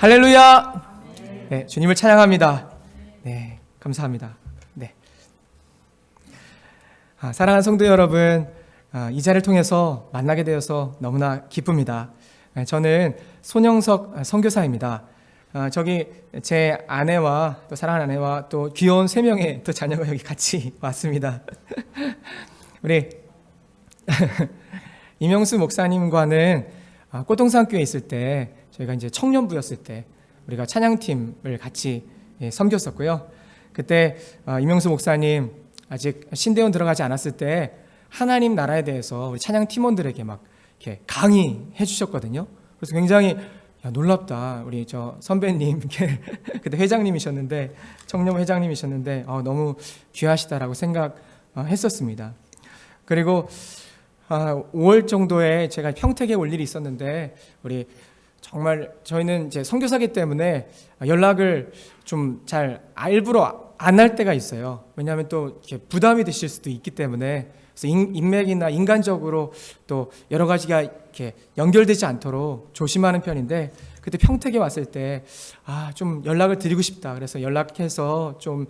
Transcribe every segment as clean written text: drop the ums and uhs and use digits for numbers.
할렐루야! 네, 주님을 찬양합니다. 네, 감사합니다. 네. 사랑하는 성도 여러분, 이 자리를 통해서 만나게 되어서 너무나 기쁩니다. 저는 손영석 선교사입니다. 저기 제 아내와 또 사랑하는 아내와 또 귀여운 3명의 또 자녀가 여기 같이 왔습니다. 우리 이명수 목사님과는 꽃동산교회에 있을 때 저희가 이제 청년부였을 때 우리가 찬양팀을 같이 섬겼었고요. 그때 이명수 목사님 아직 신대원 들어가지 않았을 때 하나님 나라에 대해서 우리 찬양 팀원들에게 막 이렇게 강의해 주셨거든요. 그래서 굉장히 놀랍다. 우리 저 선배님 그때 회장님이셨는데 청년부 회장님이셨는데 너무 귀하시다라고 생각했었습니다. 그리고 5월 정도에 제가 평택에 올 일이 있었는데 우리 정말 저희는 이제 선교사기 때문에 연락을 좀 잘 일부러 안 할 때가 있어요. 왜냐하면 또 이렇게 부담이 되실 수도 있기 때문에 그래서 인맥이나 인간적으로 또 여러 가지가 이렇게 연결되지 않도록 조심하는 편인데 그때 평택에 왔을 때 좀 연락을 드리고 싶다. 그래서 연락해서 좀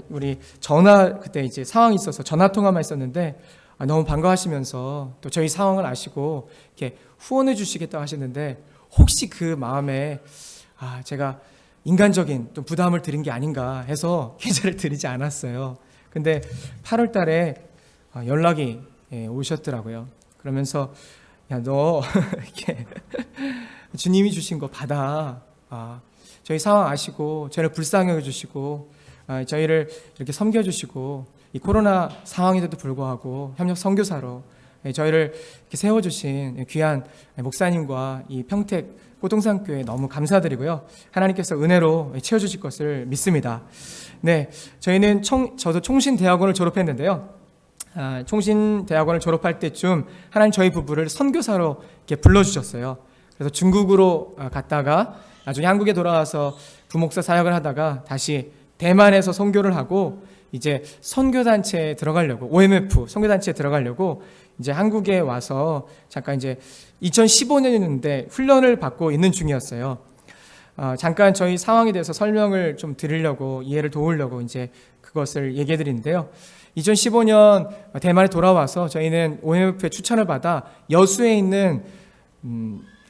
우리 전화 그때 이제 상황이 있어서 전화 통화만 했었는데 너무 반가워하시면서 또 저희 상황을 아시고 이렇게 후원해 주시겠다고 하시는데 혹시 그 마음에 제가 인간적인 또 부담을 드린 게 아닌가 해서 계좌를 드리지 않았어요. 근데 8월 달에 연락이 오셨더라고요. 그러면서 야, 너 이렇게 주님이 주신 거 받아. 저희 상황 아시고 저희를 불쌍히 여겨주시고 저희를 이렇게 섬겨주시고 이 코로나 상황인데도 불구하고 협력 선교사로 저희를 이렇게 세워주신 귀한 목사님과 이 평택 꽃동산교회 너무 감사드리고요. 하나님께서 은혜로 채워주실 것을 믿습니다. 네, 저희는 저도 총신대학원을 졸업했는데요. 총신대학원을 졸업할 때쯤 하나님 저희 부부를 선교사로 이렇게 불러주셨어요. 그래서 중국으로 갔다가 나중에 한국에 돌아와서 부목사 사역을 하다가 다시 대만에서 선교를 하고 이제 선교단체에 들어가려고 OMF 선교단체에 들어가려고 이제 한국에 와서 잠깐 이제 2015년이었는데 훈련을 받고 있는 중이었어요. 잠깐 저희 상황에 대해서 설명을 좀 드리려고 이해를 도우려고 이제 그것을 얘기해 드리는데요. 2015년 대만에 돌아와서 저희는 OMF의 추천을 받아 여수에 있는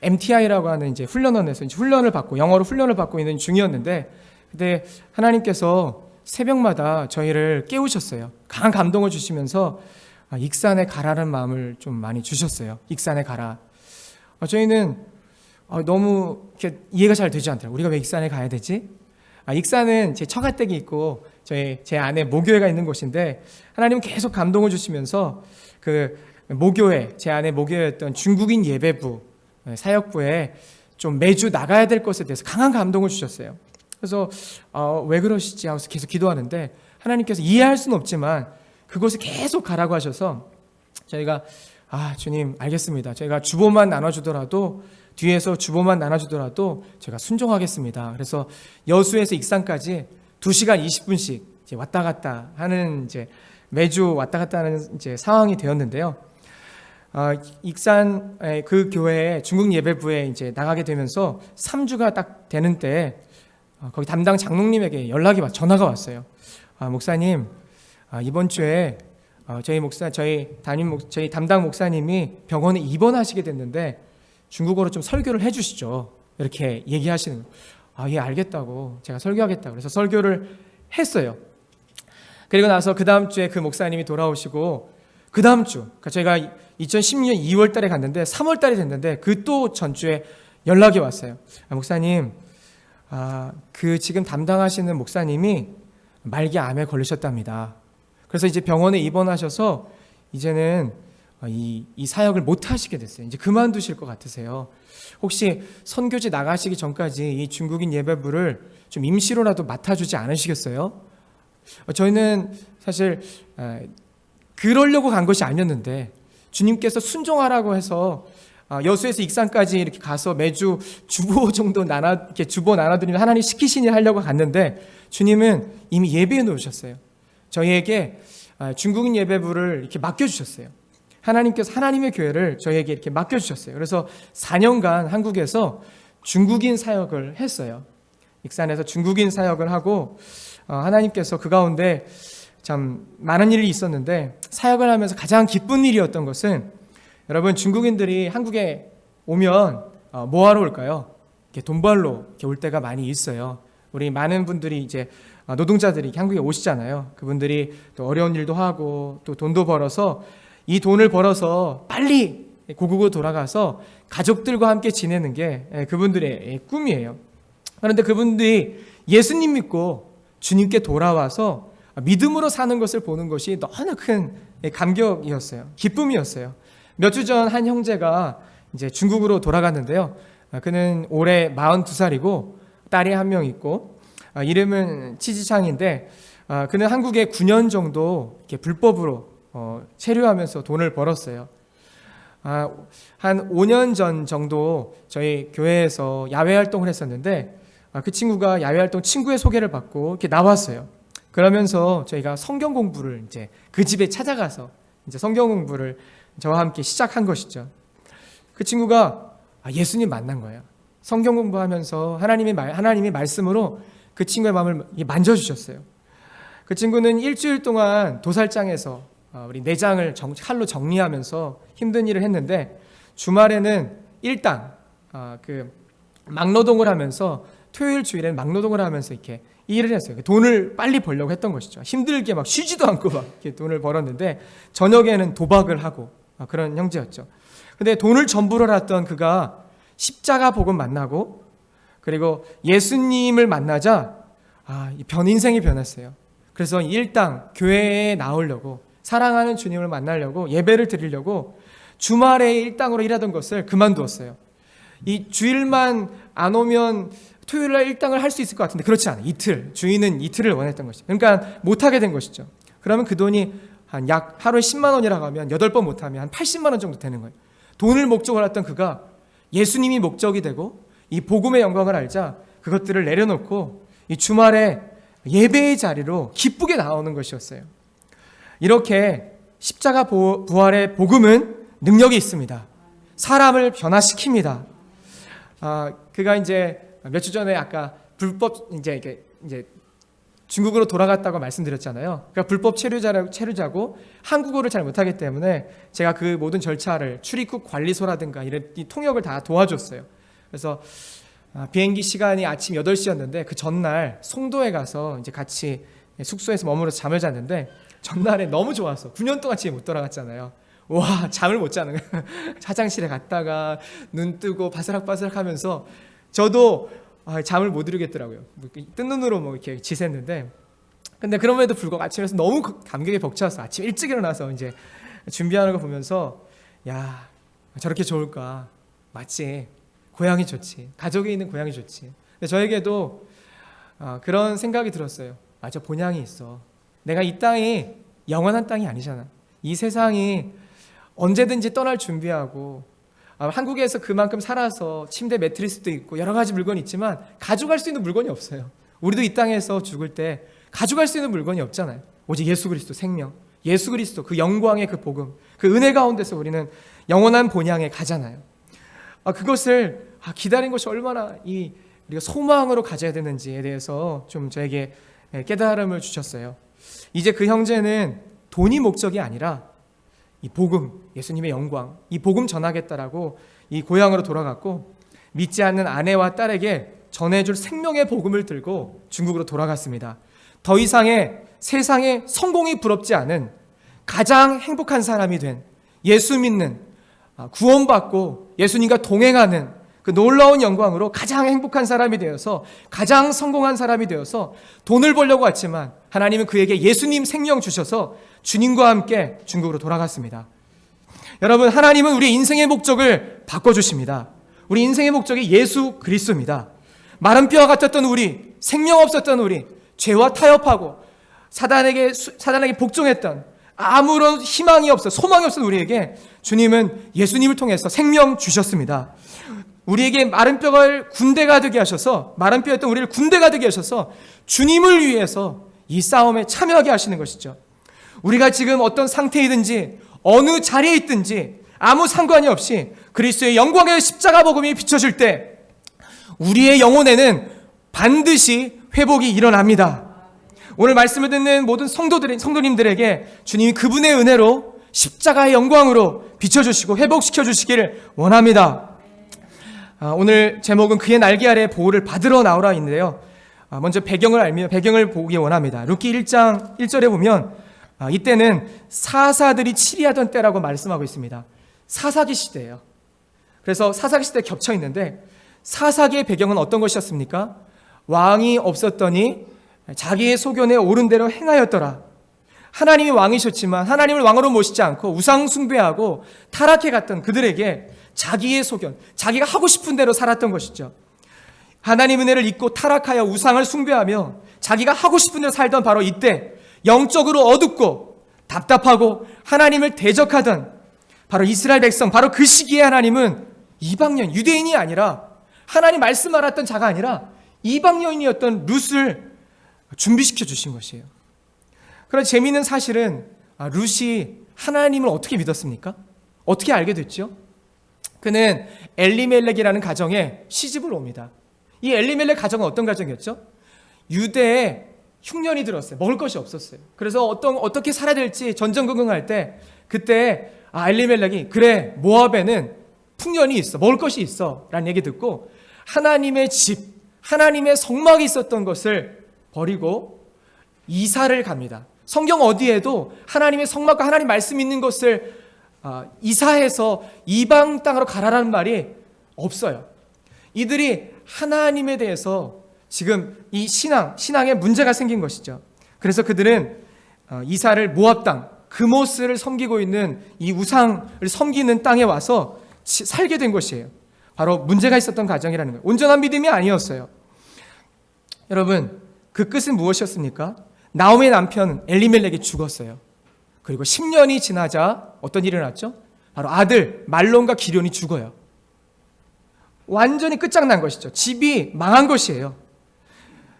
MTI라고 하는 이제 훈련원에서 이제 훈련을 받고 영어로 훈련을 받고 있는 중이었는데 그때 하나님께서 새벽마다 저희를 깨우셨어요. 강한 감동을 주시면서 익산에 가라는 마음을 좀 많이 주셨어요. 익산에 가라. 저희는 너무 이렇게 이해가 잘 되지 않더라고요. 우리가 왜 익산에 가야 되지? 익산은 제 처가댁이 있고 제 아내 모교회가 있는 곳인데 하나님은 계속 감동을 주시면서 그 모교회, 제 아내 모교회였던 중국인 예배부 사역부에 좀 매주 나가야 될 것에 대해서 강한 감동을 주셨어요. 그래서 왜 그러시지 하면서 계속 기도하는데 하나님께서 이해할 수는 없지만 그곳에 계속 가라고 하셔서 저희가 주님 알겠습니다. 저희가 주보만 나눠주더라도 뒤에서 주보만 나눠주더라도 제가 순종하겠습니다. 그래서 여수에서 익산까지 2시간 20분씩 이제 왔다 갔다 하는 이제 매주 왔다 갔다 하는 이제 상황이 되었는데요. 익산 그 교회에 중국 예배부에 이제 나가게 되면서 3주가 딱 되는 때에 거기 담당 장로님에게 전화가 왔어요. 목사님, 이번 주에 저희 담당 목사님이 병원에 입원하시게 됐는데 중국어로 좀 설교를 해주시죠. 이렇게 얘기하시는 거예요. 예, 알겠다고 제가 설교하겠다고 그래서 설교를 했어요. 그리고 나서 그 다음 주에 그 목사님이 돌아오시고 그 다음 주, 그러니까 저희가 2016년 2월 달에 갔는데 3월 달이 됐는데 그 또 전주에 연락이 왔어요. 목사님, 그 지금 담당하시는 목사님이 말기 암에 걸리셨답니다. 그래서 이제 병원에 입원하셔서 이제는 이 사역을 못 하시게 됐어요. 이제 그만두실 것 같으세요. 혹시 선교지 나가시기 전까지 이 중국인 예배부를 좀 임시로라도 맡아주지 않으시겠어요? 저희는 사실 그러려고 간 것이 아니었는데 주님께서 순종하라고 해서 여수에서 익산까지 이렇게 가서 매주 주보 정도 이렇게 주보 나눠드리면 하나님 시키신 일 하려고 갔는데 주님은 이미 예배해 놓으셨어요. 저희에게 중국인 예배부를 이렇게 맡겨주셨어요. 하나님께서 하나님의 교회를 저희에게 이렇게 맡겨주셨어요. 그래서 4년간 한국에서 중국인 사역을 했어요. 익산에서 중국인 사역을 하고 하나님께서 그 가운데 참 많은 일이 있었는데, 사역을 하면서 가장 기쁜 일이었던 것은, 여러분, 중국인들이 한국에 오면 뭐 하러 올까요? 이렇게 돈 벌러 이렇게 올 때가 많이 있어요. 우리 많은 분들이 이제 노동자들이 한국에 오시잖아요. 그분들이 또 어려운 일도 하고 또 돈도 벌어서, 이 돈을 벌어서 빨리 고국으로 돌아가서 가족들과 함께 지내는 게 그분들의 꿈이에요. 그런데 그분들이 예수님 믿고 주님께 돌아와서 믿음으로 사는 것을 보는 것이 너무나 큰 감격이었어요. 기쁨이었어요. 몇 주 전 한 형제가 이제 중국으로 돌아갔는데요. 그는 올해 42살이고 딸이 한 명 있고, 이름은 치지창인데, 그는 한국에 9년 정도 이렇게 불법으로 체류하면서 돈을 벌었어요. 한 5년 전 정도 저희 교회에서 야외 활동을 했었는데, 그 친구가 야외 활동 친구의 소개를 받고 이렇게 나왔어요. 그러면서 저희가 성경 공부를 이제 그 집에 찾아가서 이제 성경 공부를 저와 함께 시작한 것이죠. 그 친구가 예수님 만난 거예요. 성경 공부하면서 하나님의 말씀으로 그 친구의 마음을 만져주셨어요. 그 친구는 일주일 동안 도살장에서 우리 내장을 칼로 정리하면서 힘든 일을 했는데, 주말에는 일당 그 막노동을 하면서, 토요일 주일에는 막노동을 하면서 이렇게 일을 했어요. 돈을 빨리 벌려고 했던 것이죠. 힘들게 막 쉬지도 않고 막 이렇게 돈을 벌었는데, 저녁에는 도박을 하고 그런 형제였죠. 근데 돈을 전부로 놨던 그가 십자가 복음 만나고, 그리고 예수님을 만나자 인생이 변했어요. 그래서 일당 교회에 나오려고, 사랑하는 주님을 만나려고, 예배를 드리려고 주말에 일당으로 일하던 것을 그만두었어요. 이 주일만 안 오면 토요일날 일당을 할 수 있을 것 같은데 그렇지 않아요. 주인은 이틀을 원했던 것이죠. 그러니까 못하게 된 것이죠. 그러면 그 돈이 한 약 하루에 10만 원이라고 하면 8번 못하면 한 80만 원 정도 되는 거예요. 돈을 목적으로 했던 그가 예수님이 목적이 되고 이 복음의 영광을 알자 그것들을 내려놓고 이 주말에 예배의 자리로 기쁘게 나오는 것이었어요. 이렇게 십자가 부활의 복음은 능력이 있습니다. 사람을 변화시킵니다. 그가 이제 몇 주 전에 아까 불법 이제 중국으로 돌아갔다고 말씀드렸잖아요. 그러니까 불법 체류자고 한국어를 잘 못하기 때문에 제가 그 모든 절차를, 출입국 관리소라든가 이런 이 통역을 다 도와줬어요. 그래서 비행기 시간이 아침 8시였는데 그 전날 송도에 가서 이제 같이 숙소에서 머물러 잠을 잤는데, 전날에 너무 좋아서 9년 동안 집에 못 돌아갔잖아요. 와, 잠을 못 자는 거예요. 화장실에 갔다가 눈 뜨고 바스락바스락 하면서 저도 잠을 못 이루겠더라고요. 뜬 눈으로 뭐 이렇게 지샜는데, 근데 그럼에도 불구하고 아침에서 너무 감격에 벅차서 아침 일찍 일어나서 이제 준비하는 거 보면서, 야, 저렇게 좋을까? 맞지. 고향이 좋지. 가족이 있는 고향이 좋지. 근데 저에게도 그런 생각이 들었어요. 맞아, 본향이 있어. 내가 이 땅이 영원한 땅이 아니잖아. 이 세상이 언제든지 떠날 준비하고, 한국에서 그만큼 살아서 침대 매트리스도 있고 여러 가지 물건이 있지만 가져갈 수 있는 물건이 없어요. 우리도 이 땅에서 죽을 때 가져갈 수 있는 물건이 없잖아요. 오직 예수 그리스도 생명, 예수 그리스도 그 영광의 그 복음, 그 은혜 가운데서 우리는 영원한 본향에 가잖아요. 그것을 기다린 것이 얼마나 우리가 소망으로 가져야 되는지에 대해서 좀 저에게 깨달음을 주셨어요. 이제 그 형제는 돈이 목적이 아니라 이 복음, 예수님의 영광, 이 복음 전하겠다라고 이 고향으로 돌아갔고, 믿지 않는 아내와 딸에게 전해줄 생명의 복음을 들고 중국으로 돌아갔습니다. 더 이상의 세상에 성공이 부럽지 않은 가장 행복한 사람이 된, 예수 믿는, 구원받고 예수님과 동행하는 그 놀라운 영광으로 가장 행복한 사람이 되어서, 가장 성공한 사람이 되어서 돈을 벌려고 왔지만 하나님은 그에게 예수님 생명 주셔서 주님과 함께 중국으로 돌아갔습니다. 여러분, 하나님은 우리 인생의 목적을 바꿔주십니다. 우리 인생의 목적이 예수 그리스도입니다. 마른 뼈와 같았던 우리, 생명 없었던 우리, 죄와 타협하고 사단에게 복종했던, 아무런 희망이 없어, 소망이 없던 우리에게 주님은 예수님을 통해서 생명 주셨습니다. 우리에게 마른 뼈를 군대가 되게 하셔서, 마른 뼈였던 우리를 군대가 되게 하셔서 주님을 위해서 이 싸움에 참여하게 하시는 것이죠. 우리가 지금 어떤 상태이든지 어느 자리에 있든지 아무 상관이 없이 그리스도의 영광의 십자가 복음이 비춰질 때 우리의 영혼에는 반드시 회복이 일어납니다. 오늘 말씀을 듣는 모든 성도님들에게 주님이 그분의 은혜로 십자가의 영광으로 비춰주시고 회복시켜 주시기를 원합니다. 오늘 제목은 그의 날개 아래 보호를 받으러 나오라 있는데요. 먼저 배경을 보기 원합니다. 룻기 1장 1절에 보면 이때는 사사들이 치리하던 때라고 말씀하고 있습니다. 사사기 시대예요. 그래서 사사기 시대에 겹쳐 있는데 사사기의 배경은 어떤 것이었습니까? 왕이 없었더니 자기의 소견에 옳은 대로 행하였더라. 하나님이 왕이셨지만 하나님을 왕으로 모시지 않고 우상 숭배하고 타락해 갔던 그들에게 자기의 소견, 자기가 하고 싶은 대로 살았던 것이죠. 하나님 은혜를 잊고 타락하여 우상을 숭배하며 자기가 하고 싶은 대로 살던 바로 이때 영적으로 어둡고 답답하고 하나님을 대적하던 바로 이스라엘 백성, 바로 그 시기에 하나님은 이방인, 유대인이 아니라 하나님 말씀 알았던 자가 아니라 이방인이었던 룻을 준비시켜 주신 것이에요. 그런 재미있는 사실은 룻이 하나님을 어떻게 믿었습니까? 어떻게 알게 됐죠? 그는 엘리멜렉이라는 가정에 시집을 옵니다. 이 엘리멜렉 가정은 어떤 가정이었죠? 유대에 흉년이 들었어요. 먹을 것이 없었어요. 그래서 어떻게 살아야 될지 전전긍긍할 때 그때 엘리멜렉이 그래 모압에는 풍년이 있어, 먹을 것이 있어 라는 얘기 듣고 하나님의 집, 하나님의 성막이 있었던 것을 버리고 이사를 갑니다. 성경 어디에도 하나님의 성막과 하나님 말씀 있는 것을 이사해서 이방 땅으로 가라라는 말이 없어요. 이들이 하나님에 대해서 지금 이 신앙에 문제가 생긴 것이죠. 그래서 그들은 이사를 모압 땅, 그모스를 섬기고 있는 이 우상을 섬기는 땅에 와서 살게 된 것이에요. 바로 문제가 있었던 가정이라는 거예요. 온전한 믿음이 아니었어요. 여러분, 그 끝은 무엇이었습니까? 나오미의 남편 엘리멜렉이 죽었어요. 그리고 10년이 지나자 어떤 일이 일어났죠? 바로 아들 말론과 기련이 죽어요. 완전히 끝장난 것이죠. 집이 망한 것이에요.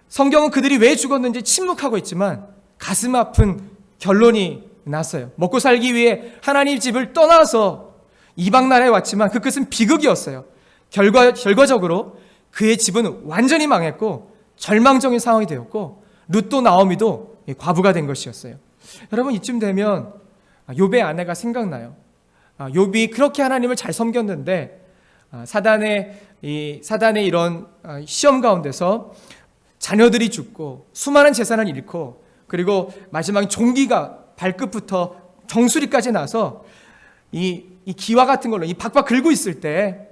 성경은 그들이 왜 죽었는지 침묵하고 있지만 가슴 아픈 결론이 났어요. 먹고 살기 위해 하나님 집을 떠나서 이방 나라에 왔지만 그 끝은 비극이었어요. 결과적으로 그의 집은 완전히 망했고 절망적인 상황이 되었고 룻도 나오미도 과부가 된 것이었어요. 여러분, 이쯤 되면 욥의 아내가 생각나요. 욥이 그렇게 하나님을 잘 섬겼는데 사단의 이런 시험 가운데서 자녀들이 죽고 수많은 재산을 잃고 그리고 마지막에 종기가 발끝부터 정수리까지 나서 이 기와 같은 걸로 이 박박 긁고 있을 때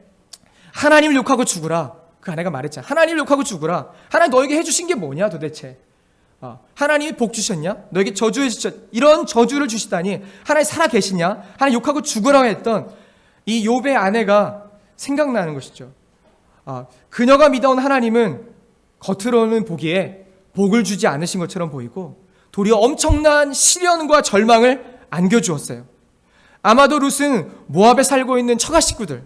하나님을 욕하고 죽으라. 그 아내가 말했잖아. 하나님을 욕하고 죽으라. 하나님 너에게 해주신 게 뭐냐 도대체. 하나님이 복 주셨냐? 너에게 저주해 주셨. 이런 저주를 주시다니 하나님 살아 계시냐? 하나님 욕하고 죽으라고 했던 이 욥의 아내가 생각나는 것이죠. 그녀가 믿어온 하나님은 겉으로는 보기에 복을 주지 않으신 것처럼 보이고 도리어 엄청난 시련과 절망을 안겨주었어요. 아마도 룻은 모압에 살고 있는 처가 식구들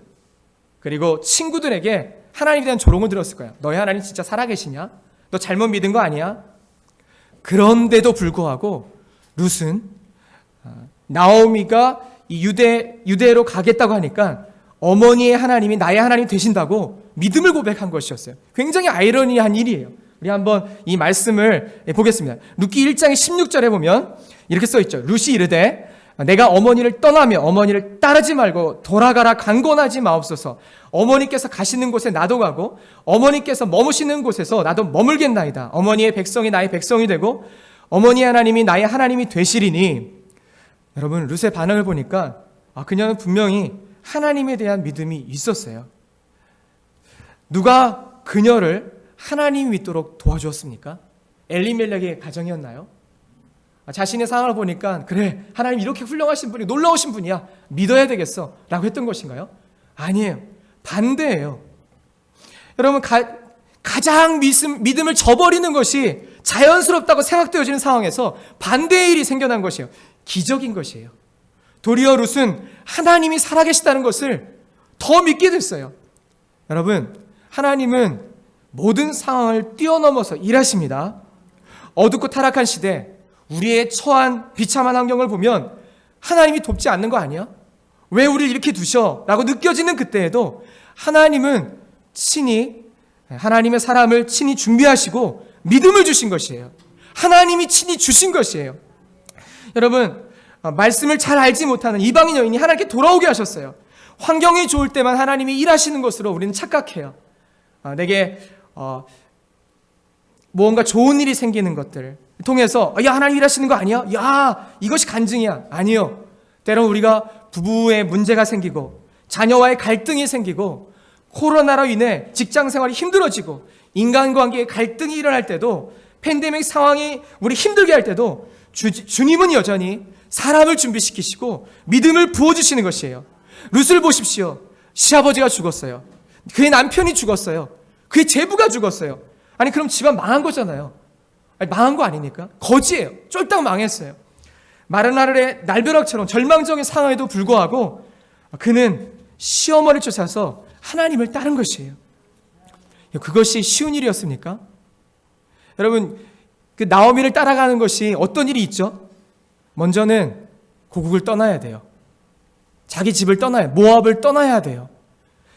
그리고 친구들에게 하나님에 대한 조롱을 들었을 거야. 너희 하나님 진짜 살아계시냐? 너 잘못 믿은 거 아니야? 그런데도 불구하고 룻은 나오미가 이 유대로 가겠다고 하니까 어머니의 하나님이 나의 하나님 되신다고 믿음을 고백한 것이었어요. 굉장히 아이러니한 일이에요. 우리 한번 이 말씀을 보겠습니다. 룻기 1장의 16절에 보면 이렇게 써있죠. 룻이 이르되 내가 어머니를 떠나며 어머니를 따르지 말고 돌아가라 강권하지 마옵소서. 어머니께서 가시는 곳에 나도 가고 어머니께서 머무시는 곳에서 나도 머물겠나이다. 어머니의 백성이 나의 백성이 되고 어머니의 하나님이 나의 하나님이 되시리니. 여러분, 룻의 반응을 보니까 그녀는 분명히 하나님에 대한 믿음이 있었어요. 누가 그녀를 하나님 믿도록 도와주었습니까? 엘리멜렉의 가정이었나요? 자신의 상황을 보니까 그래 하나님 이렇게 훌륭하신 분이 놀라우신 분이야 믿어야 되겠어 라고 했던 것인가요? 아니에요. 반대예요. 여러분, 가장 믿음을 저버리는 것이 자연스럽다고 생각되어지는 상황에서 반대의 일이 생겨난 것이에요. 기적인 것이에요. 도리어 룻은 하나님이 살아계시다는 것을 더 믿게 됐어요. 여러분, 하나님은 모든 상황을 뛰어넘어서 일하십니다. 어둡고 타락한 시대 우리의 처한 비참한 환경을 보면 하나님이 돕지 않는 거 아니야? 왜 우리를 이렇게 두셔? 라고 느껴지는 그때에도 하나님은 친히 하나님의 사람을 친히 준비하시고 믿음을 주신 것이에요. 하나님이 친히 주신 것이에요. 여러분, 말씀을 잘 알지 못하는 이방인 여인이 하나님께 돌아오게 하셨어요. 환경이 좋을 때만 하나님이 일하시는 것으로 우리는 착각해요. 내게 무언가 좋은 일이 생기는 것들을 통해서 야, 하나님 일하시는 거 아니야? 야, 이것이 간증이야. 아니요. 때론 우리가 부부의 문제가 생기고 자녀와의 갈등이 생기고 코로나로 인해 직장 생활이 힘들어지고 인간관계에 갈등이 일어날 때도 팬데믹 상황이 우리 힘들게 할 때도 주님은 여전히 사람을 준비시키시고 믿음을 부어주시는 것이에요. 룻을 보십시오. 시아버지가 죽었어요. 그의 남편이 죽었어요. 그의 제부가 죽었어요. 아니 그럼 집안 망한 거잖아요. 아니, 망한 거 아닙니까? 거지예요. 쫄딱 망했어요. 마른 하늘의 날벼락처럼 절망적인 상황에도 불구하고 그는 시어머니를 쫓아서 하나님을 따른 것이에요. 그것이 쉬운 일이었습니까? 여러분, 그 나오미를 따라가는 것이 어떤 일이 있죠? 먼저는 고국을 떠나야 돼요. 자기 집을 떠나야, 모압을 떠나야 돼요.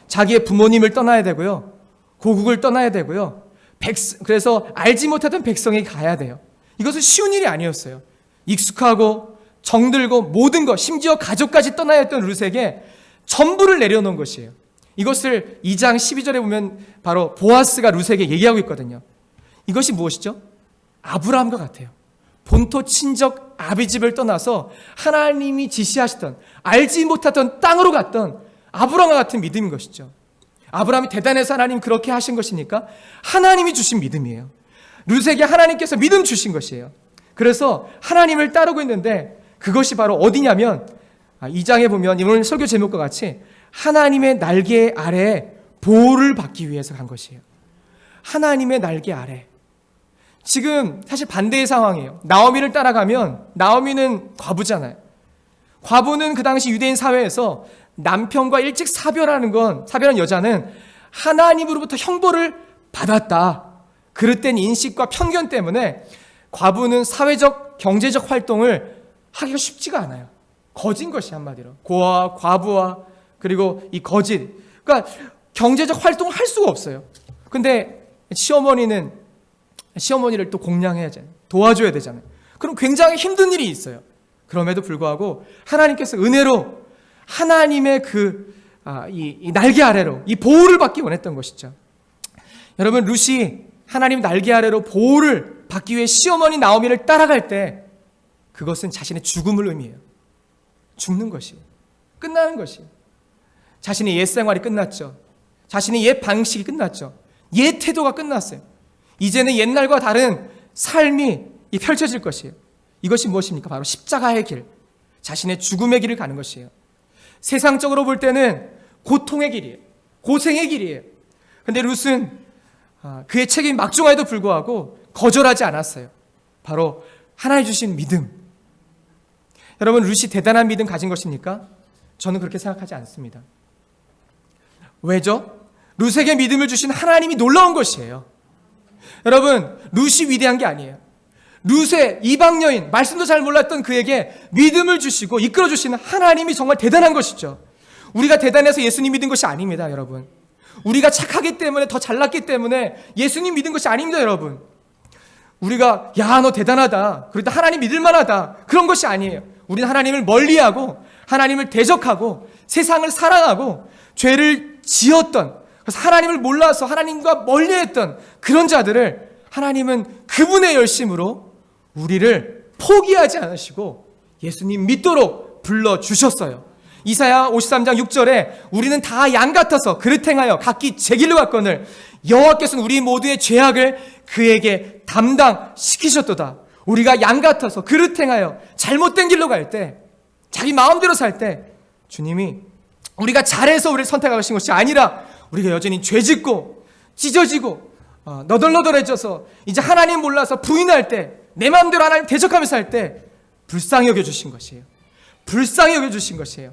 자기의 부모님을 떠나야 되고요. 고국을 떠나야 되고요. 그래서 알지 못하던 백성에게 가야 돼요. 이것은 쉬운 일이 아니었어요. 익숙하고 정들고 모든 것, 심지어 가족까지 떠나야 했던 룻에게 전부를 내려놓은 것이에요. 이것을 2장 12절에 보면 바로 보아스가 룻에게 얘기하고 있거든요. 이것이 무엇이죠? 아브라함과 같아요. 본토 친정 아비집을 떠나서 하나님이 지시하시던 알지 못하던 땅으로 갔던 아브라함과 같은 믿음인 것이죠. 아브라함이 대단해서 하나님 그렇게 하신 것이니까 하나님이 주신 믿음이에요. 룻에게 하나님께서 믿음 주신 것이에요. 그래서 하나님을 따르고 있는데 그것이 바로 어디냐면 2장에 보면 오늘 설교 제목과 같이 하나님의 날개 아래에 보호를 받기 위해서 간 것이에요. 하나님의 날개 아래. 지금 사실 반대의 상황이에요. 나오미를 따라가면 나오미는 과부잖아요. 과부는 그 당시 유대인 사회에서 남편과 일찍 사별하는 여자는 하나님으로부터 형벌을 받았다. 그릇된 인식과 편견 때문에 과부는 사회적, 경제적 활동을 하기가 쉽지가 않아요. 거진 것이 한마디로. 고아와 과부와 그리고 이 거짓. 그러니까 경제적 활동을 할 수가 없어요. 근데 시어머니를 또 공양해야 되잖아요. 도와줘야 되잖아요. 그럼 굉장히 힘든 일이 있어요. 그럼에도 불구하고 하나님께서 은혜로 하나님의 이 날개 아래로 이 보호를 받기 원했던 것이죠. 여러분, 룻이 하나님 날개 아래로 보호를 받기 위해 시어머니 나오미를 따라갈 때 그것은 자신의 죽음을 의미해요. 죽는 것이에요. 끝나는 것이에요. 자신의 옛 생활이 끝났죠. 자신의 옛 방식이 끝났죠. 옛 태도가 끝났어요. 이제는 옛날과 다른 삶이 펼쳐질 것이에요. 이것이 무엇입니까? 바로 십자가의 길, 자신의 죽음의 길을 가는 것이에요. 세상적으로 볼 때는 고통의 길이에요. 고생의 길이에요. 그런데 룻은 그의 책임이 막중함에도 불구하고 거절하지 않았어요. 바로 하나님 주신 믿음. 여러분, 룻이 대단한 믿음 가진 것입니까? 저는 그렇게 생각하지 않습니다. 왜죠? 룻에게 믿음을 주신 하나님이 놀라운 것이에요. 여러분, 룻이 위대한 게 아니에요. 룻의 이방 여인, 말씀도 잘 몰랐던 그에게 믿음을 주시고 이끌어 주시는 하나님이 정말 대단한 것이죠. 우리가 대단해서 예수님 믿은 것이 아닙니다, 여러분. 우리가 착하기 때문에, 더 잘났기 때문에 예수님 믿은 것이 아닙니다, 여러분. 우리가 야, 너 대단하다, 그러다 하나님 믿을 만하다, 그런 것이 아니에요. 우리는 하나님을 멀리하고 하나님을 대적하고 세상을 사랑하고 죄를 지었던, 그래서 하나님을 몰라서 하나님과 멀리했던 그런 자들을 하나님은 그분의 열심으로 우리를 포기하지 않으시고 예수님 믿도록 불러주셨어요. 이사야 53장 6절에 우리는 다 양 같아서 그릇 행하여 각기 제 길로 갔거늘 여호와께서는 우리 모두의 죄악을 그에게 담당시키셨도다. 우리가 양 같아서 그릇 행하여 잘못된 길로 갈 때, 자기 마음대로 살 때 주님이 우리가 잘해서 우리를 선택하신 것이 아니라 우리가 여전히 죄짓고 찢어지고 너덜너덜해져서 이제 하나님 몰라서 부인할 때, 내 마음대로 하나님 대적하며 살 때 불쌍히 여겨주신 것이에요. 불쌍히 여겨주신 것이에요.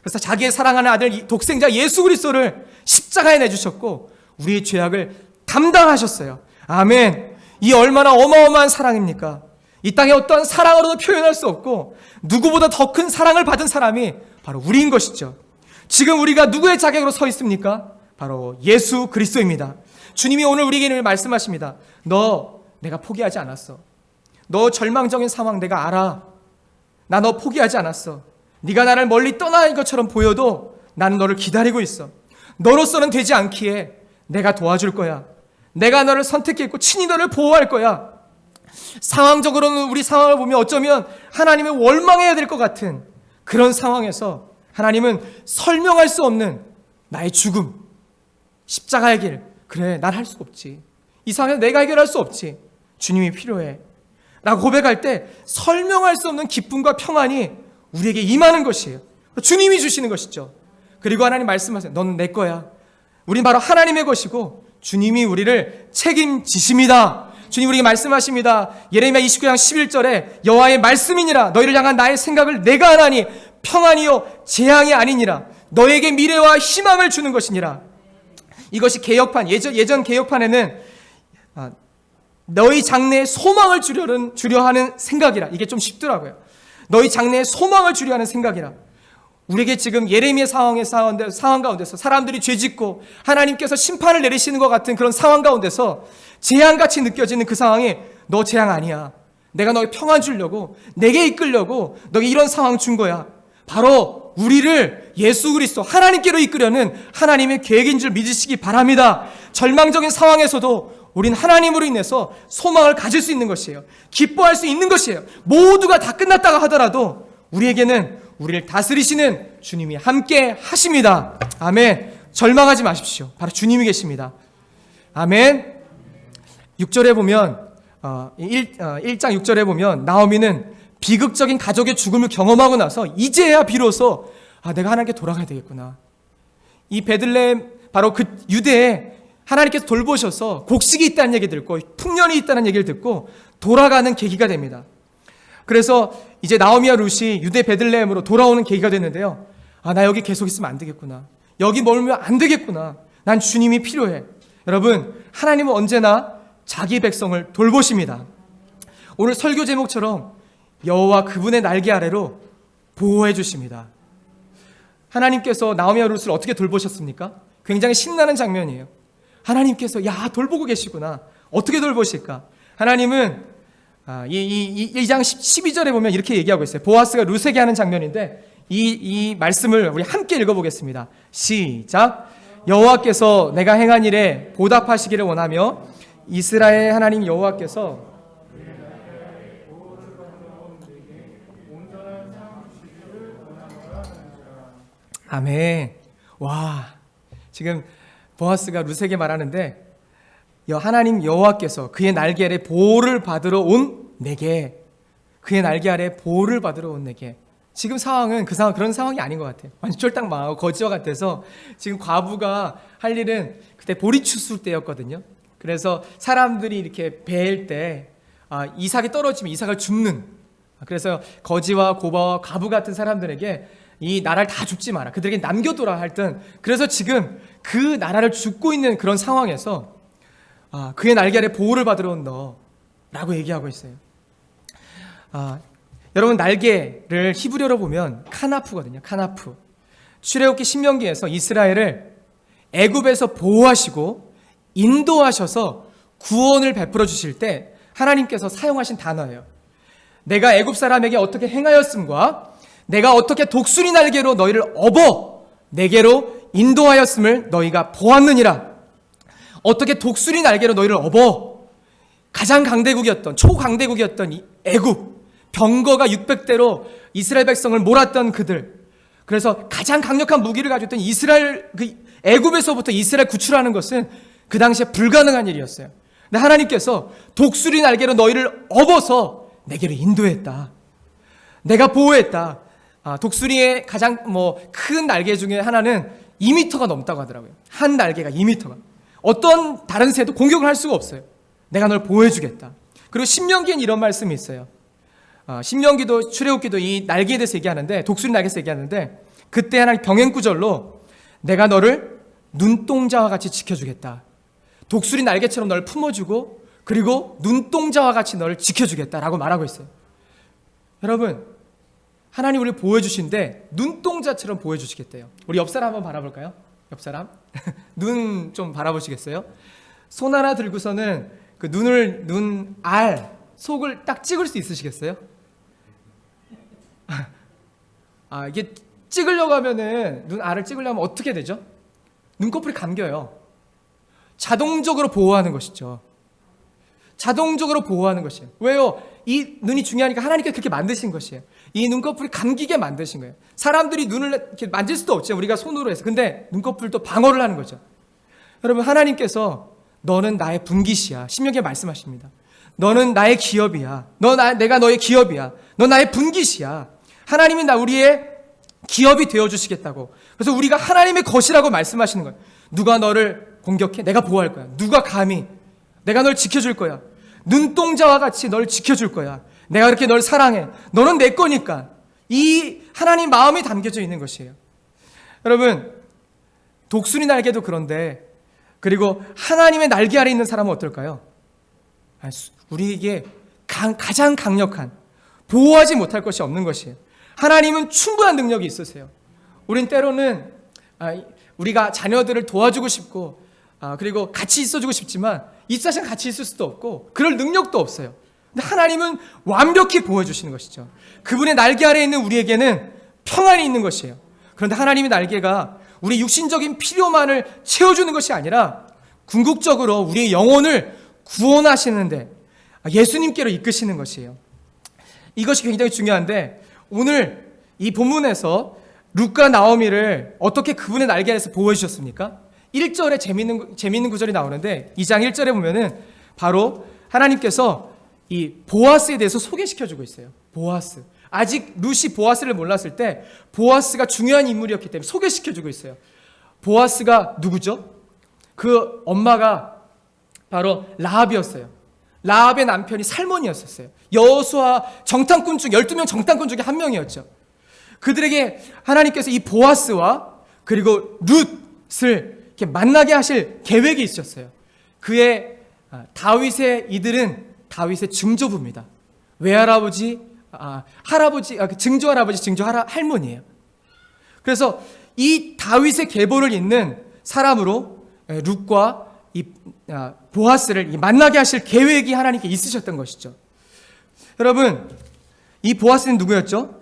그래서 자기의 사랑하는 아들 독생자 예수 그리스도를 십자가에 내주셨고 우리의 죄악을 담당하셨어요. 아멘. 이 얼마나 어마어마한 사랑입니까? 이 땅에 어떤 사랑으로도 표현할 수 없고 누구보다 더 큰 사랑을 받은 사람이 바로 우리인 것이죠. 지금 우리가 누구의 자격으로 서 있습니까? 바로 예수 그리스도입니다. 주님이 오늘 우리에게 말씀하십니다. 너 내가 포기하지 않았어. 너 절망적인 상황 내가 알아. 나 너 포기하지 않았어. 네가 나를 멀리 떠나는 것처럼 보여도 나는 너를 기다리고 있어. 너로서는 되지 않기에 내가 도와줄 거야. 내가 너를 선택했고 친히 너를 보호할 거야. 상황적으로는 우리 상황을 보면 어쩌면 하나님을 원망해야 될 것 같은 그런 상황에서 하나님은 설명할 수 없는 나의 죽음, 십자가의 길, 그래 난 할 수가 없지. 이 상황에서 내가 해결할 수 없지. 주님이 필요해 라고 고백할 때 설명할 수 없는 기쁨과 평안이 우리에게 임하는 것이에요. 주님이 주시는 것이죠. 그리고 하나님 말씀하세요. 너는 내 거야. 우린 바로 하나님의 것이고 주님이 우리를 책임지십니다. 주님 우리에게 말씀하십니다. 예레미야 29장 11절에 여호와의 말씀이니라. 너희를 향한 나의 생각을 내가 하나니 평안이요 재앙이 아니니라. 너에게 미래와 희망을 주는 것이니라. 이것이 개혁판, 예전 개혁판에는 너희 장래에 소망을 주려 하는 생각이라. 이게 좀 쉽더라고요. 너희 장래에 소망을 주려 하는 생각이라. 우리에게 지금 예레미야 상황 가운데서 사람들이 죄짓고 하나님께서 심판을 내리시는 것 같은 그런 상황 가운데서 재앙같이 느껴지는 그 상황이 너 재앙 아니야. 내가 너에게 평안 주려고, 내게 이끌려고 너에게 이런 상황 준 거야. 바로 우리를 예수 그리스도 하나님께로 이끄려는 하나님의 계획인 줄 믿으시기 바랍니다. 절망적인 상황에서도 우린 하나님으로 인해서 소망을 가질 수 있는 것이에요. 기뻐할 수 있는 것이에요. 모두가 다 끝났다가 하더라도 우리에게는 우리를 다스리시는 주님이 함께 하십니다. 아멘. 절망하지 마십시오. 바로 주님이 계십니다. 아멘. 6절에 보면 1장 6절에 보면 나오미는 비극적인 가족의 죽음을 경험하고 나서 이제야 비로소 내가 하나님께 돌아가야 되겠구나. 이 베들레헴 바로 그 유대에 하나님께서 돌보셔서 곡식이 있다는 얘기 듣고 풍년이 있다는 얘기를 듣고 돌아가는 계기가 됩니다. 그래서 이제 나오미와 룻이 유대 베들레헴으로 돌아오는 계기가 됐는데요. 나 여기 계속 있으면 안 되겠구나. 여기 머물면 안 되겠구나. 난 주님이 필요해. 여러분, 하나님은 언제나 자기 백성을 돌보십니다. 오늘 설교 제목처럼 여호와 그분의 날개 아래로 보호해 주십니다. 하나님께서 나오미와 룻을 어떻게 돌보셨습니까? 굉장히 신나는 장면이에요. 하나님께서 돌보고 계시구나. 어떻게 돌보실까? 하나님은 이 장 12절에 보면 이렇게 얘기하고 있어요. 보아스가 룻에게 하는 장면인데 이 말씀을 우리 함께 읽어보겠습니다. 시작. 여호와께서 내가 행한 일에 보답하시기를 원하며 이스라엘 하나님 여호와께서 아멘. 와, 지금 보아스가 룻에게 말하는데 하나님 여호와께서 그의 날개 아래 보호를 받으러 온 내게, 그의 날개 아래 보호를 받으러 온 내게. 지금 상황은 그런 상황이 아닌 것 같아요. 완전 쫄딱 망하고 거지와 같아서 지금 과부가 할 일은 그때 보리 추수 때였거든요. 그래서 사람들이 이렇게 베일 때 이삭이 떨어지면 이삭을 줍는, 그래서 거지와 고바와 과부 같은 사람들에게 이 나라를 다 줍지 마라, 그들에게 남겨둬라 할 듯. 그래서 지금 그 나라를 줍고 있는 그런 상황에서 그의 날개 아래 보호를 받으러 온 너라고 얘기하고 있어요. 여러분, 날개를 히브리어로 보면 카나프거든요. 카나프. 출애굽기 신명기에서 이스라엘을 애굽에서 보호하시고 인도하셔서 구원을 베풀어 주실 때 하나님께서 사용하신 단어예요. 내가 애굽 사람에게 어떻게 행하였음과 내가 어떻게 독수리 날개로 너희를 업어 내게로 인도하였음을 너희가 보았느니라. 어떻게 독수리 날개로 너희를 업어, 가장 강대국이었던, 초강대국이었던 이 애굽, 병거가 600대로 이스라엘 백성을 몰았던 그들, 그래서 가장 강력한 무기를 가지고 있던 이스라엘, 애굽에서부터 이스라엘 구출하는 것은 그 당시에 불가능한 일이었어요. 근데 하나님께서 독수리 날개로 너희를 업어서 내게로 인도했다. 내가 보호했다. 독수리의 가장 큰 날개 중에 하나는 2m가 넘다고 하더라고요. 한 날개가 2m가. 어떤 다른 새도 공격을 할 수가 없어요. 내가 널 보호해주겠다. 그리고 신명기엔 이런 말씀이 있어요. 신명기도 출애굽기도 이 날개에 대해서 얘기하는데, 독수리 날개에서 얘기하는데, 그때 하나님 병행구절로 내가 너를 눈동자와 같이 지켜주겠다. 독수리 날개처럼 너를 품어주고 그리고 눈동자와 같이 너를 지켜주겠다라고 말하고 있어요. 여러분, 하나님 우리를 보호해주신데 눈동자처럼 보호해주시겠대요. 우리 옆사람 한번 바라볼까요? 옆사람? 눈 좀 바라보시겠어요? 손 하나 들고서는 그 속을 딱 찍을 수 있으시겠어요? 이게 찍으려고 하면은 눈 알을 찍으려면 어떻게 되죠? 눈꺼풀이 감겨요. 자동적으로 보호하는 것이죠. 자동적으로 보호하는 것이에요. 왜요? 이 눈이 중요하니까 하나님께서 그렇게 만드신 것이에요. 이 눈꺼풀이 감기게 만드신 거예요. 사람들이 눈을 이렇게 만질 수도 없죠. 우리가 손으로 해서. 근데 눈꺼풀도 방어를 하는 거죠. 여러분, 하나님께서 너는 나의 분깃이야. 신명기에 말씀하십니다. 너는 나의 기업이야. 내가 너의 기업이야. 너 나의 분깃이야. 하나님이 우리의 기업이 되어주시겠다고. 그래서 우리가 하나님의 것이라고 말씀하시는 거예요. 누가 너를 공격해? 내가 보호할 거야. 누가 감히? 내가 널 지켜줄 거야. 눈동자와 같이 널 지켜줄 거야. 내가 그렇게 널 사랑해. 너는 내 거니까. 이 하나님 마음이 담겨져 있는 것이에요. 여러분, 독수리 날개도 그런데, 그리고 하나님의 날개 아래 있는 사람은 어떨까요? 우리에게 가장 강력한, 보호하지 못할 것이 없는 것이에요. 하나님은 충분한 능력이 있으세요. 우린 때로는 우리가 자녀들을 도와주고 싶고 그리고 같이 있어주고 싶지만 이 세상 같이 있을 수도 없고 그럴 능력도 없어요. 근데 하나님은 완벽히 보호해주시는 것이죠. 그분의 날개 아래에 있는 우리에게는 평안이 있는 것이에요. 그런데 하나님의 날개가 우리 육신적인 필요만을 채워주는 것이 아니라 궁극적으로 우리의 영혼을 구원하시는데 예수님께로 이끄시는 것이에요. 이것이 굉장히 중요한데, 오늘 이 본문에서 룻과 나오미를 어떻게 그분의 날개 아래에서 보호해 주셨습니까? 1절에 재미있는 구절이 나오는데, 2장 1절에 보면은 바로 하나님께서 이 보아스에 대해서 소개시켜주고 있어요. 보아스. 아직 룻이 보아스를 몰랐을 때 보아스가 중요한 인물이었기 때문에 소개시켜주고 있어요. 보아스가 누구죠? 그 엄마가 바로 라합이었어요. 라합의 남편이 살몬이었었어요. 여호수아 정탐꾼 중 12명 정탐꾼 중에 한 명이었죠. 그들에게 하나님께서 이 보아스와 그리고 룻을 이렇게 만나게 하실 계획이 있으셨어요. 그의 다윗의 이들은 다윗의 증조부입니다. 외할아버지, 할아버지, 증조 할아버지, 증조 할머니예요. 그래서 이 다윗의 계보를 잇는 사람으로 룻과 이 보아스를 만나게 하실 계획이 하나님께 있으셨던 것이죠. 여러분, 이 보아스는 누구였죠?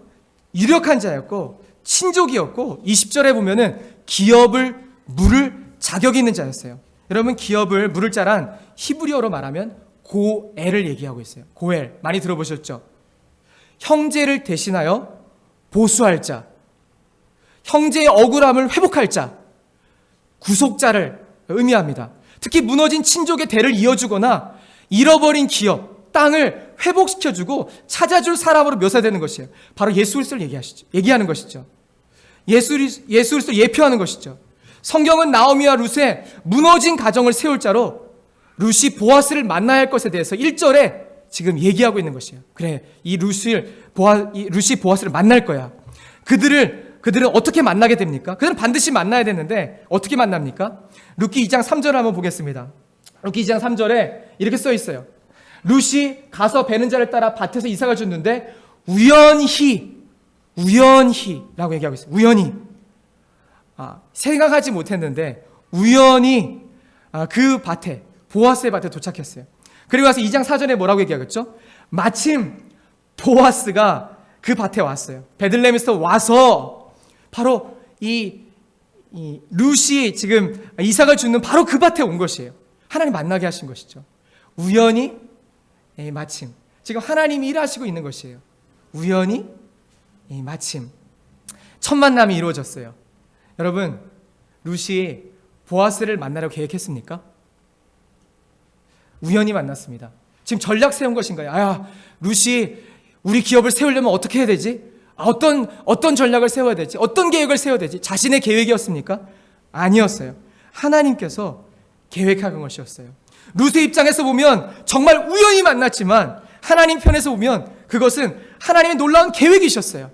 유력한 자였고 친족이었고 20절에 보면은 기업을 물을 자격이 있는 자였어요. 여러분, 기업을 물을 자란 히브리어로 말하면 고엘을 얘기하고 있어요. 고엘 많이 들어보셨죠? 형제를 대신하여 보수할 자, 형제의 억울함을 회복할 자, 구속자를 의미합니다. 특히 무너진 친족의 대를 이어주거나 잃어버린 기업, 땅을 회복시켜주고 찾아줄 사람으로 묘사되는 것이에요. 바로 예수 그리스도를 얘기하는 것이죠. 예수 그리스도를 예표하는 것이죠. 성경은 나오미와 룻의 무너진 가정을 세울 자로 룻이 보아스를 만나야 할 것에 대해서 1절에 지금 얘기하고 있는 것이에요. 그래, 이 룻이 보아스를 만날 거야. 그들은 어떻게 만나게 됩니까? 그들은 반드시 만나야 되는데 어떻게 만납니까? 룻기 2장 3절을 한번 보겠습니다. 룻기 2장 3절에 이렇게 써 있어요. 룻이 가서 베는 자를 따라 밭에서 이삭을 줬는데 우연히라고 얘기하고 있어요. 우연히. 생각하지 못했는데 우연히 그 밭에, 보아스의 밭에 도착했어요. 그리고 와서 2장 4절에 뭐라고 얘기하겠죠? 마침 보아스가 그 밭에 왔어요. 베들레헴에서 와서 바로 이 룻이 지금 이삭을 주는 바로 그 밭에 온 것이에요. 하나님 만나게 하신 것이죠. 우연히, 마침. 지금 하나님이 일하시고 있는 것이에요. 우연히, 마침. 첫 만남이 이루어졌어요. 여러분, 룻이 보아스를 만나려고 계획했습니까? 우연히 만났습니다. 지금 전략 세운 것인가요? 룻이 우리 기업을 세우려면 어떻게 해야 되지? 어떤 전략을 세워야 되지? 어떤 계획을 세워야 되지? 자신의 계획이었습니까? 아니었어요. 하나님께서 계획한 것이었어요. 룻의 입장에서 보면 정말 우연히 만났지만 하나님 편에서 보면 그것은 하나님의 놀라운 계획이셨어요.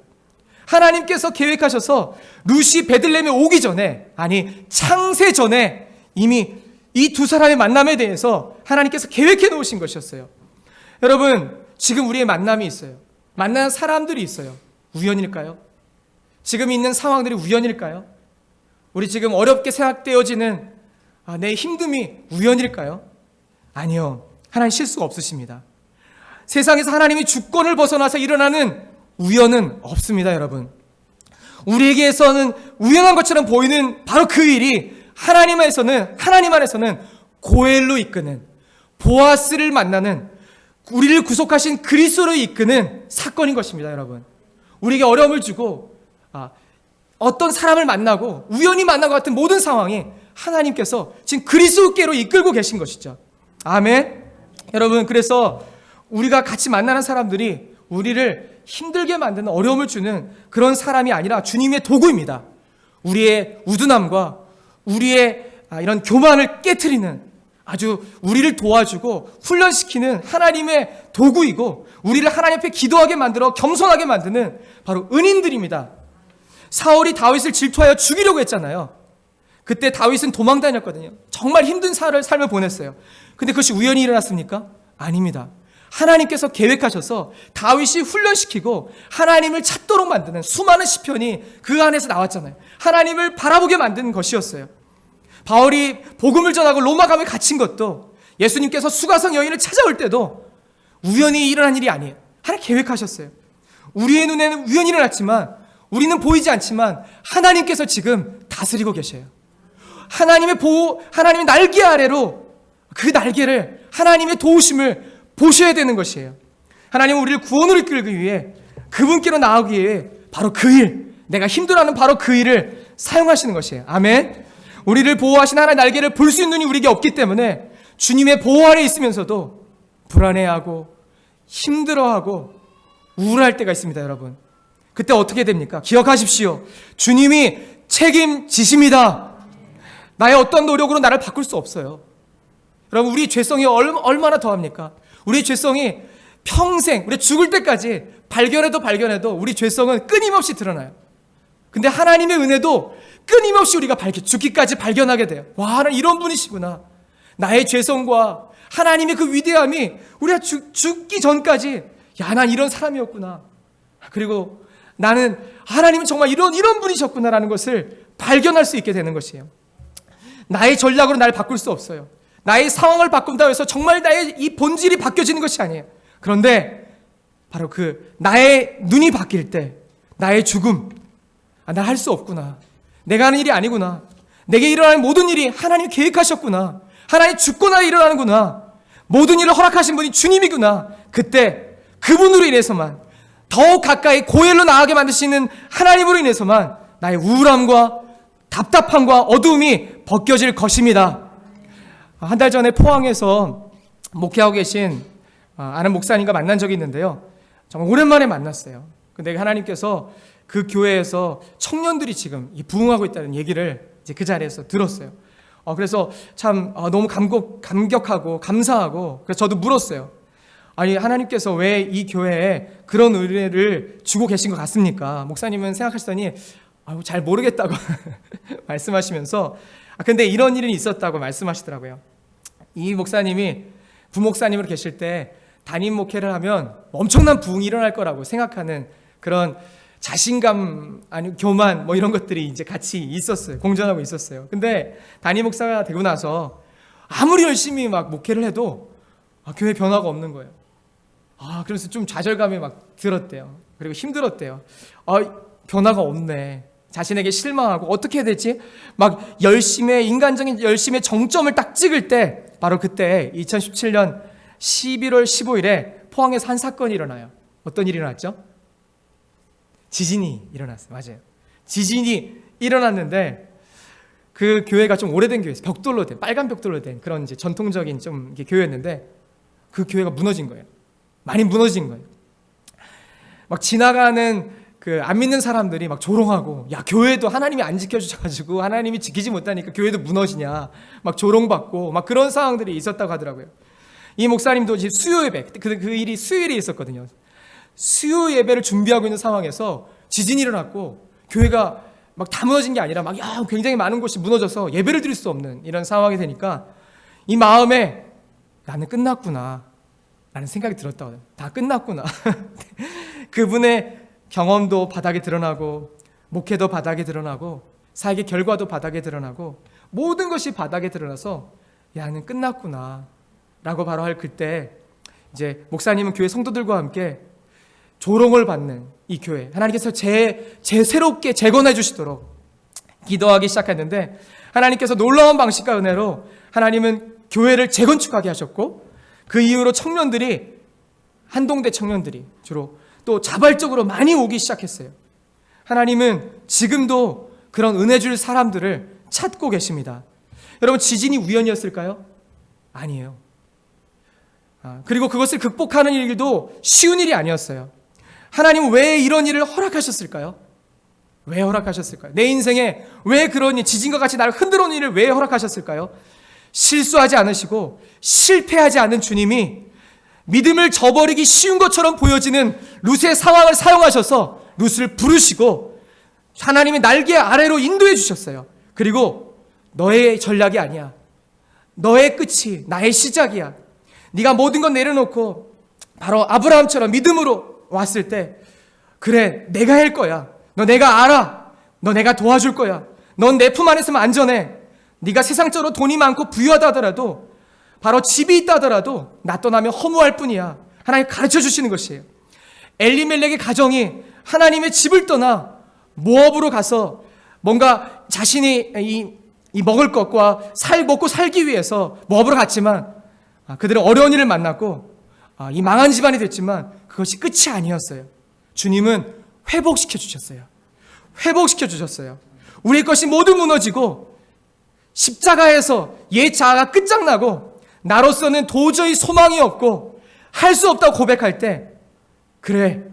하나님께서 계획하셔서 룻이 베들레헴에 오기 전에, 창세 전에 이미 이 두 사람의 만남에 대해서 하나님께서 계획해 놓으신 것이었어요. 여러분, 지금 우리의 만남이 있어요. 만나는 사람들이 있어요. 우연일까요? 지금 있는 상황들이 우연일까요? 우리 지금 어렵게 생각되어지는 내 힘듦이 우연일까요? 아니요. 하나님 실수가 없으십니다. 세상에서 하나님이 주권을 벗어나서 일어나는 우연은 없습니다, 여러분. 우리에게서는 우연한 것처럼 보이는 바로 그 일이 하나님 안에서는 고엘로 이끄는, 보아스를 만나는, 우리를 구속하신 그리스도로 이끄는 사건인 것입니다, 여러분. 우리에게 어려움을 주고 어떤 사람을 만나고 우연히 만난 것 같은 모든 상황이 하나님께서 지금 그리스도께로 이끌고 계신 것이죠. 아멘. 여러분, 그래서 우리가 같이 만나는 사람들이 우리를 힘들게 만드는, 어려움을 주는 그런 사람이 아니라 주님의 도구입니다. 우리의 우둔함과 우리의 이런 교만을 깨트리는, 아주 우리를 도와주고 훈련시키는 하나님의 도구이고, 우리를 하나님 앞에 기도하게 만들어 겸손하게 만드는 바로 은인들입니다. 사울이 다윗을 질투하여 죽이려고 했잖아요. 그때 다윗은 도망 다녔거든요. 정말 힘든 삶을 보냈어요. 근데 그것이 우연히 일어났습니까? 아닙니다. 하나님께서 계획하셔서 다윗이 훈련시키고 하나님을 찾도록 만드는 수많은 시편이 그 안에서 나왔잖아요. 하나님을 바라보게 만드는 것이었어요. 바울이 복음을 전하고 로마 감에 갇힌 것도, 예수님께서 수가성 여인을 찾아올 때도 우연히 일어난 일이 아니에요. 하나님 계획하셨어요. 우리의 눈에는 우연히 일어났지만, 우리는 보이지 않지만 하나님께서 지금 다스리고 계셔요. 하나님의 보호, 하나님의 날개 아래로 그 날개를, 하나님의 도우심을 보셔야 되는 것이에요. 하나님은 우리를 구원으로 이끌기 위해, 그분께로 나아오기 위해 바로 그 일, 내가 힘들어하는 바로 그 일을 사용하시는 것이에요. 아멘. 우리를 보호하신 하나님의 날개를 볼 수 있는 눈이 우리에게 없기 때문에 주님의 보호 아래 있으면서도 불안해하고 힘들어하고 우울할 때가 있습니다, 여러분. 그때 어떻게 됩니까? 기억하십시오. 주님이 책임지십니다. 나의 어떤 노력으로 나를 바꿀 수 없어요. 여러분, 우리 죄성이 얼마나 더합니까? 우리 죄성이 평생, 우리 죽을 때까지 발견해도 우리 죄성은 끊임없이 드러나요. 근데 하나님의 은혜도 끊임없이 우리가 죽기까지 발견하게 돼요. 와, 하나님 이런 분이시구나. 나의 죄성과 하나님의 그 위대함이 우리가 죽기 전까지, 야, 난 이런 사람이었구나. 그리고 나는 하나님은 정말 이런 분이셨구나라는 것을 발견할 수 있게 되는 것이에요. 나의 전략으로 나를 바꿀 수 없어요. 나의 상황을 바꾼다고 해서 정말 나의 이 본질이 바뀌어지는 것이 아니에요. 그런데 바로 나의 눈이 바뀔 때, 나의 죽음, 나 할 수 없구나. 내가 하는 일이 아니구나. 내게 일어나는 모든 일이 하나님이 계획하셨구나. 하나님 주권하에 일어나는구나. 모든 일을 허락하신 분이 주님이구나. 그때 그분으로 인해서만, 더욱 가까이 고엘로 나아가게 만드시는 하나님으로 인해서만 나의 우울함과 답답함과 어두움이 벗겨질 것입니다. 한 달 전에 포항에서 목회하고 계신 아는 목사님과 만난 적이 있는데요. 정말 오랜만에 만났어요. 근데 하나님께서 그 교회에서 청년들이 지금 부흥하고 있다는 얘기를 이제 그 자리에서 들었어요. 그래서 참 너무 감격하고 감사하고, 그래서 저도 물었어요. 아니, 하나님께서 왜 이 교회에 그런 은혜를 주고 계신 것 같습니까? 목사님은 생각하시더니 잘 모르겠다고 말씀하시면서, 근데 이런 일이 있었다고 말씀하시더라고요. 이 목사님이 부목사님으로 계실 때 담임 목회를 하면 엄청난 부흥이 일어날 거라고 생각하는 그런 자신감, 아니 교만, 이런 것들이 이제 같이 있었어요. 공존하고 있었어요. 근데 담임 목사가 되고 나서 아무리 열심히 막 목회를 해도 교회 변화가 없는 거예요. 그래서 좀 좌절감이 막 들었대요. 그리고 힘들었대요. 변화가 없네. 자신에게 실망하고 어떻게 해야 되지? 막 인간적인 열심의 정점을 딱 찍을 때, 바로 그때 2017년 11월 15일에 포항에서 한 사건이 일어나요. 어떤 일이 일어났죠? 지진이 일어났어요. 맞아요. 지진이 일어났는데, 그 교회가 좀 오래된 교회였어요. 벽돌로 된, 빨간 벽돌로 된 그런 이제 전통적인 좀 교회였는데, 그 교회가 무너진 거예요. 많이 무너진 거예요. 막 지나가는 안 믿는 사람들이 막 조롱하고, 야, 교회도 하나님이 안 지켜주셔가지고 하나님이 지키지 못하니까 교회도 무너지냐, 막 조롱받고 막 그런 상황들이 있었다고 하더라고요. 이 목사님도 이제 수요 예배, 그 일이 수요일에 있었거든요. 수요 예배를 준비하고 있는 상황에서 지진이 일어났고, 교회가 막 다 무너진 게 아니라 막 굉장히 많은 곳이 무너져서 예배를 드릴 수 없는 이런 상황이 되니까, 이 마음에 나는 끝났구나 라는 생각이 들었다고 해요. 다 끝났구나. 그분의 경험도 바닥에 드러나고, 목회도 바닥에 드러나고, 사역의 결과도 바닥에 드러나고, 모든 것이 바닥에 드러나서 야, 는 끝났구나 라고 바로 할 그때 이제 목사님은 교회 성도들과 함께 조롱을 받는 이 교회, 하나님께서 새롭게 재건해 주시도록 기도하기 시작했는데, 하나님께서 놀라운 방식과 은혜로 하나님은 교회를 재건축하게 하셨고, 그 이후로 청년들이, 한동대 청년들이 주로 또 자발적으로 많이 오기 시작했어요. 하나님은 지금도 그런 은혜 줄 사람들을 찾고 계십니다. 여러분, 지진이 우연이었을까요? 아니에요. 그리고 그것을 극복하는 일도 쉬운 일이 아니었어요. 하나님은 왜 이런 일을 허락하셨을까요? 왜 허락하셨을까요? 내 인생에 왜 그런 일, 지진과 같이 나를 흔들어 놓은 일을 왜 허락하셨을까요? 실수하지 않으시고 실패하지 않은 주님이 믿음을 저버리기 쉬운 것처럼 보여지는 룻의 상황을 사용하셔서 룻을 부르시고 하나님의 날개 아래로 인도해 주셨어요. 그리고 너의 전략이 아니야, 너의 끝이 나의 시작이야. 네가 모든 건 내려놓고 바로 아브라함처럼 믿음으로 왔을 때, 그래, 내가 할 거야. 너 내가 알아. 너 내가 도와줄 거야. 넌 내 품 안에서만 안전해. 네가 세상적으로 돈이 많고 부유하다 하더라도, 바로 집이 있다 하더라도 나 떠나면 허무할 뿐이야. 하나님 가르쳐 주시는 것이에요. 엘리멜렉의 가정이 하나님의 집을 떠나 모압으로 가서 뭔가 자신이 이 먹을 것과 먹고 살기 위해서 모압으로 갔지만, 그들은 어려운 일을 만났고 이 망한 집안이 됐지만 그것이 끝이 아니었어요. 주님은 회복시켜 주셨어요. 회복시켜 주셨어요. 우리의 것이 모두 무너지고 십자가에서 옛 자아가 끝장나고 나로서는 도저히 소망이 없고 할 수 없다고 고백할 때, 그래,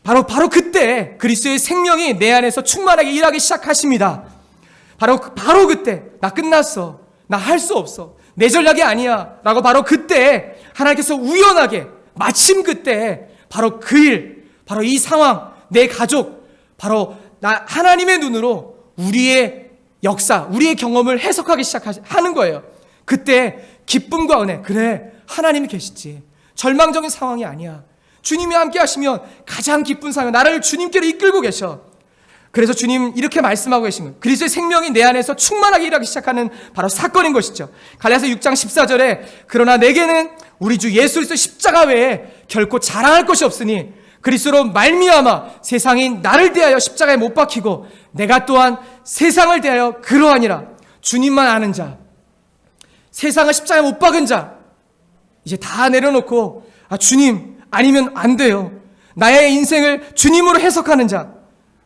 바로 그때 그리스도의 생명이 내 안에서 충만하게 일하기 시작하십니다. 바로 그때 나 끝났어, 나 할 수 없어, 내 전략이 아니야 라고 바로 그때 하나님께서 우연하게 마침 그때 바로 그 일, 바로 이 상황, 내 가족, 바로 나 하나님의 눈으로 우리의 역사, 우리의 경험을 해석하기 시작하는 거예요. 그때 기쁨과 은혜, 그래, 하나님이 계시지, 절망적인 상황이 아니야, 주님이 함께 하시면 가장 기쁜 상황, 나를 주님께로 이끌고 계셔. 그래서 주님 이렇게 말씀하고 계신 거예요. 그리스도의 생명이 내 안에서 충만하게 일하기 시작하는 바로 사건인 것이죠. 갈라디아서 6장 14절에 그러나 내게는 우리 주 예수 그리스도 십자가 외에 결코 자랑할 것이 없으니 그리스도로 말미암아 세상이 나를 대하여 십자가에 못 박히고 내가 또한 세상을 대하여 그러하니라. 주님만 아는 자, 세상을 십자가에 못 박은 자, 이제 다 내려놓고 주님 아니면 안 돼요. 나의 인생을 주님으로 해석하는 자,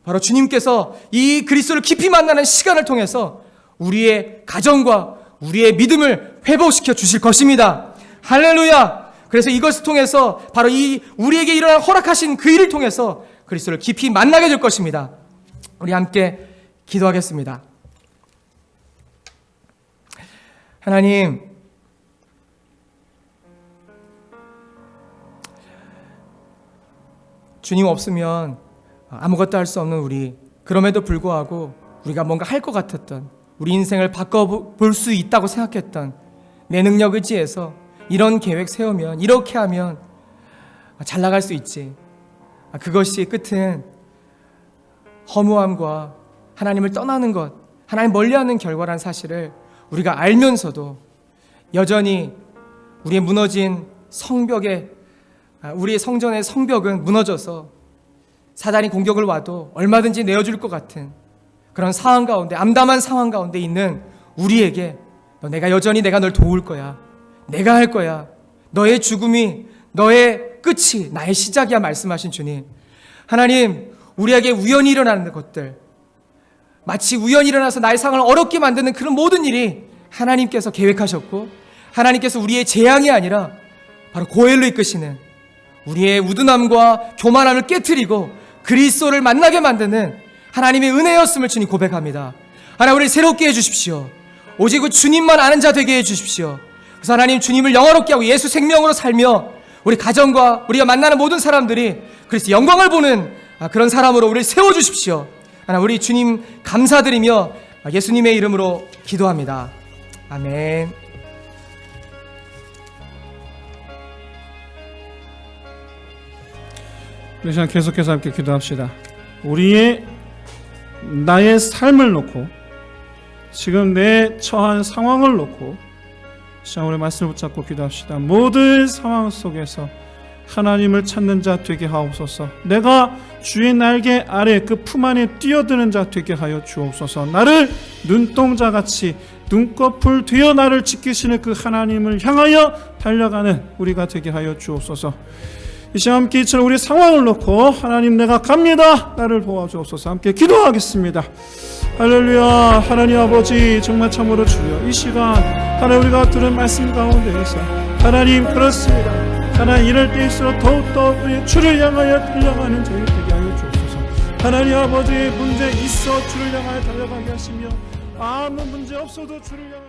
바로 주님께서 이 그리스도를 깊이 만나는 시간을 통해서 우리의 가정과 우리의 믿음을 회복시켜 주실 것입니다. 할렐루야. 그래서 이것을 통해서 바로 이 우리에게 일어난 허락하신 그 일을 통해서 그리스도를 깊이 만나게 될 것입니다. 우리 함께 기도하겠습니다. 하나님, 주님 없으면 아무것도 할 수 없는 우리, 그럼에도 불구하고 우리가 뭔가 할 것 같았던, 우리 인생을 바꿔볼 수 있다고 생각했던 내 능력 의지에서 이런 계획 세우면, 이렇게 하면 잘 나갈 수 있지, 그것이 끝은 허무함과 하나님을 떠나는 것, 하나님 멀리하는 결과란 사실을 우리가 알면서도 여전히 우리의 무너진 성벽에, 우리의 성전의 성벽은 무너져서 사단이 공격을 와도 얼마든지 내어줄 것 같은 그런 상황 가운데, 암담한 상황 가운데 있는 우리에게 내가 여전히 내가 널 도울 거야, 내가 할 거야, 너의 죽음이 너의 끝이 나의 시작이야 말씀하신 주님, 하나님, 우리에게 우연히 일어나는 것들, 마치 우연히 일어나서 나의 상황을 어렵게 만드는 그런 모든 일이 하나님께서 계획하셨고 하나님께서 우리의 재앙이 아니라 바로 고엘로 이끄시는, 우리의 우둔함과 교만함을 깨트리고 그리스도를 만나게 만드는 하나님의 은혜였음을 주님 고백합니다. 하나님, 우리를 새롭게 해주십시오. 오직 그 주님만 아는 자 되게 해주십시오. 그래서 하나님, 주님을 영화롭게 하고 예수 생명으로 살며 우리 가정과 우리가 만나는 모든 사람들이 그리스도 영광을 보는 그런 사람으로 우리를 세워주십시오. 하나님, 우리 주님 감사드리며 예수님의 이름으로 기도합니다. 아멘. 우리 시간 계속해서 함께 기도합시다. 나의 삶을 놓고 지금 내 처한 상황을 놓고 시간 우리 말씀을 붙잡고 기도합시다. 모든 상황 속에서 하나님을 찾는 자 되게 하옵소서. 내가 주의 날개 아래 그 품 안에 뛰어드는 자 되게 하여 주옵소서. 나를 눈동자같이 눈꺼풀 되어 나를 지키시는 그 하나님을 향하여 달려가는 우리가 되게 하여 주옵소서. 이 시간 함께 이처럼 우리 상황을 놓고 하나님 내가 갑니다, 나를 도와주옵소서. 함께 기도하겠습니다. 할렐루야. 하나님 아버지, 정말 참으로 주여, 이 시간 하나님 우리가 들은 말씀 가운데에서 하나님 그렇습니다. 하나님 이럴 때일수록 더욱더 우리 주를 향하여 달려가는 저희 되게 하여 주옵소서. 하나님 아버지, 문제 있어 주를 향하여 달려가게 하시며 아무 문제 없어도 주를 향하여